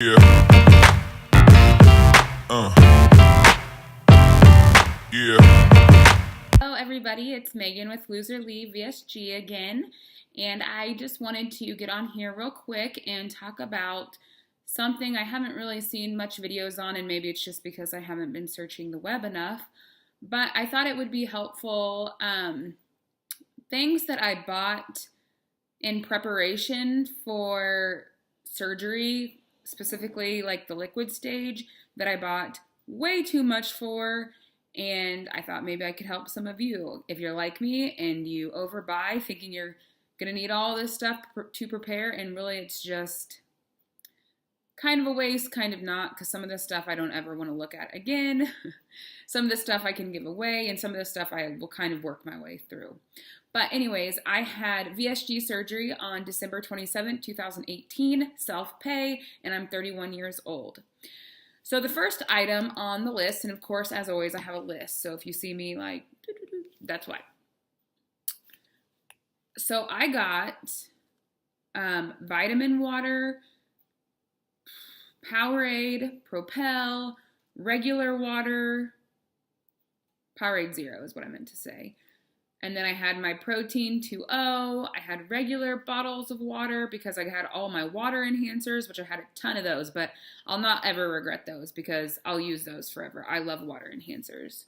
Yeah, uh, yeah. Hello, everybody. It's Megan with Loser Leave VSG again, and I just wanted to get on here real quick and talk about something I haven't really seen much videos on, and maybe it's just because I haven't been searching the web enough. But I thought it would be helpful. Things that I bought in preparation for surgery, specifically like the liquid stage, that I bought way too much for. And I thought maybe I could help some of you. If you're like me and you overbuy thinking you're going to need all this stuff to prepare, and really it's just kind of a waste, kind of not, because some of this stuff I don't ever want to look at again. Some of the stuff I can give away, and some of the stuff I will kind of work my way through. But anyways, I had VSG surgery on December 27, 2018, self-pay, and I'm 31 years old. So the first item on the list, and of course, as always, I have a list. So if you see me like, that's why. So I got vitamin water, Powerade, Propel, regular water, Powerade Zero is what I meant to say. And then I had my protein 2.0. I had regular bottles of water because I had all my water enhancers, which I had a ton of those, but I'll not ever regret those because I'll use those forever. I love water enhancers.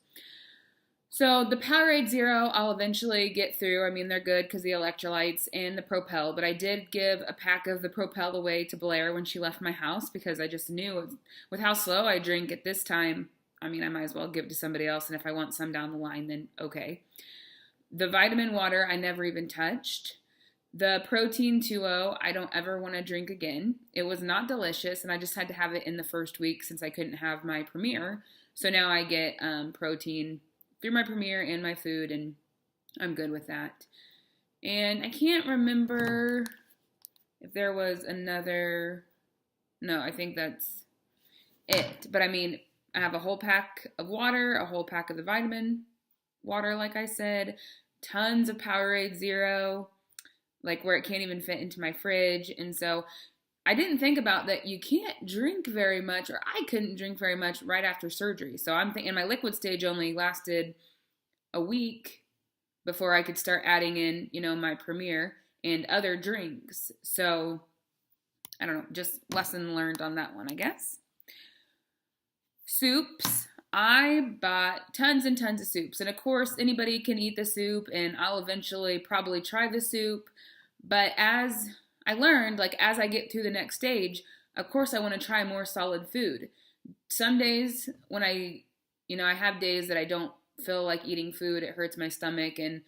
So the Powerade Zero, I'll eventually get through. I mean, they're good because the electrolytes and the Propel, but I did give a pack of the Propel away to Blair when she left my house because I just knew with how slow I drink at this time, I mean, I might as well give it to somebody else, and if I want some down the line, then okay. The vitamin water I never even touched. The protein 2.0 I don't ever want to drink again. It was not delicious, and I just had to have it in the first week since I couldn't have my Premier. So now I get protein through my Premier and my food, and I'm good with that. And I can't remember if there was another. No, I think that's it. But I mean, I have a whole pack of water, a whole pack of the vitamin water, like I said, tons of Powerade Zero, like where it can't even fit into my fridge. And so I didn't think about that you can't drink very much, or I couldn't drink very much right after surgery. So I'm thinking my liquid stage only lasted a week before I could start adding in, my Premier and other drinks. So I don't know, just lesson learned on that one, I guess. Soups. I bought tons and tons of soups. And of course, anybody can eat the soup, and I'll eventually probably try the soup. But as I learned, like as I get through the next stage, of course I want to try more solid food. Some days when I have days that I don't feel like eating food, it hurts my stomach, and,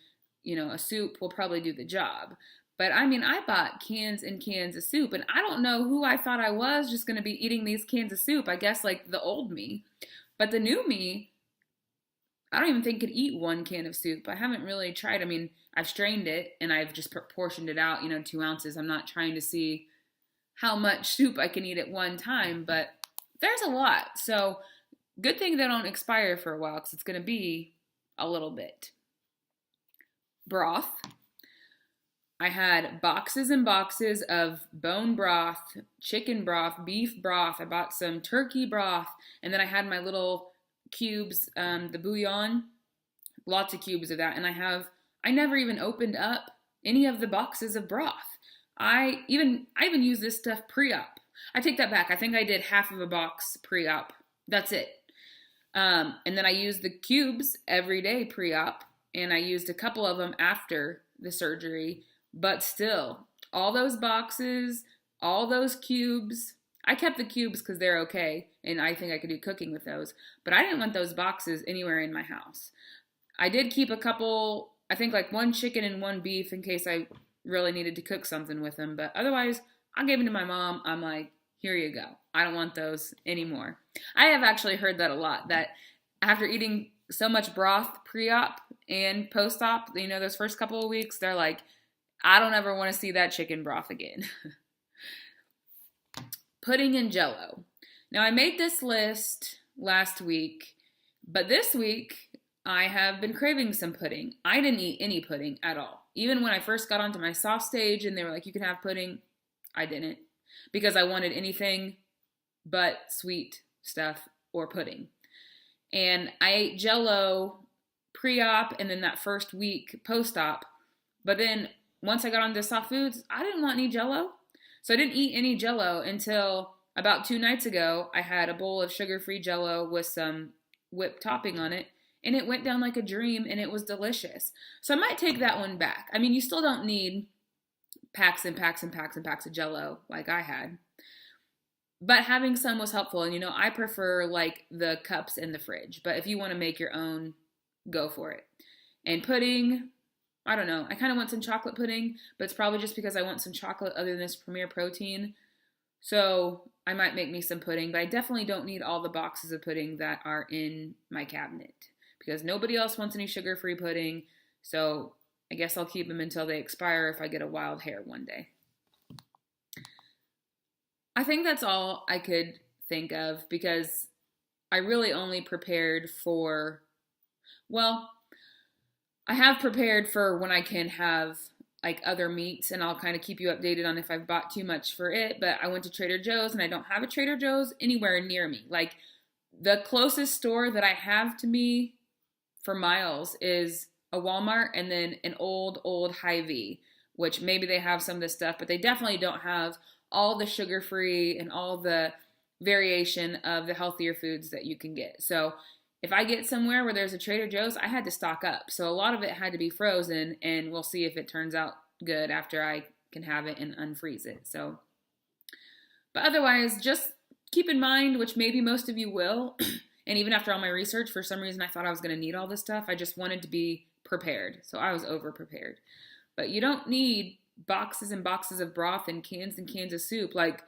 a soup will probably do the job. But I mean, I bought cans and cans of soup, and I don't know who I thought I was just going to be eating these cans of soup. I guess like the old me. But the new me, I don't even think could eat one can of soup. I haven't really tried. I mean, I've strained it and I've just portioned it out, 2 ounces. I'm not trying to see how much soup I can eat at one time, but there's a lot. So good thing they don't expire for a while because it's going to be a little bit. Broth. I had boxes and boxes of bone broth, chicken broth, beef broth. I bought some turkey broth, and then I had my little cubes, the bouillon, lots of cubes of that. And I never even opened up any of the boxes of broth. I even use this stuff pre-op. I take that back. I think I did half of a box pre-op. That's it. And then I used the cubes every day pre-op, and I used a couple of them after the surgery. But still, all those boxes, all those cubes, I kept the cubes because they're okay, and I think I could do cooking with those. But I didn't want those boxes anywhere in my house. I did keep a couple, I think like one chicken and one beef in case I really needed to cook something with them. But otherwise, I gave them to my mom. I'm like, here you go. I don't want those anymore. I have actually heard that a lot, that after eating so much broth pre-op and post-op, those first couple of weeks, they're like, I don't ever want to see that chicken broth again. Pudding and Jell-O. Now, I made this list last week, but this week I have been craving some pudding. I didn't eat any pudding at all. Even when I first got onto my soft stage and they were like, you can have pudding, I didn't. Because I wanted anything but sweet stuff or pudding. And I ate Jello pre-op and then that first week post-op. But then once I got onto soft foods, I didn't want any Jello. So I didn't eat any Jello until about 2 nights ago. I had a bowl of sugar-free Jello with some whipped topping on it, and it went down like a dream, and it was delicious. So I might take that one back. I mean, you still don't need packs and packs and packs and packs of Jello like I had. But having some was helpful. And, I prefer like the cups in the fridge. But if you want to make your own, go for it. And pudding, I don't know. I kind of want some chocolate pudding, but it's probably just because I want some chocolate other than this Premier Protein. So I might make me some pudding, but I definitely don't need all the boxes of pudding that are in my cabinet because nobody else wants any sugar-free pudding. So I guess I'll keep them until they expire if I get a wild hair one day. I think that's all I could think of because I really only prepared for, well, I have prepared for when I can have like other meats, and I'll kind of keep you updated on if I've bought too much for it. But I went to Trader Joe's and I don't have a Trader Joe's anywhere near me. Like the closest store that I have to me for miles is a Walmart and then an old Hy-Vee, which maybe they have some of this stuff, but they definitely don't have all the sugar-free and all the variation of the healthier foods that you can get. So if I get somewhere where there's a Trader Joe's, I had to stock up. So a lot of it had to be frozen, and we'll see if it turns out good after I can have it and unfreeze it. So, but otherwise, just keep in mind, which maybe most of you will, and even after all my research, for some reason I thought I was going to need all this stuff. I just wanted to be prepared. So I was over-prepared. But you don't need boxes and boxes of broth and cans of soup. Like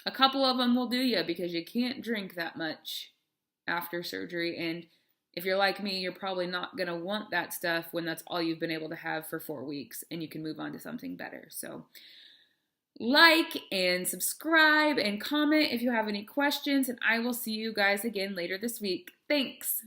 a couple of them will do you because you can't drink that much after surgery. And if you're like me, you're probably not going to want that stuff when that's all you've been able to have for 4 weeks and you can move on to something better. So like and subscribe and comment if you have any questions, and I will see you guys again later this week. Thanks.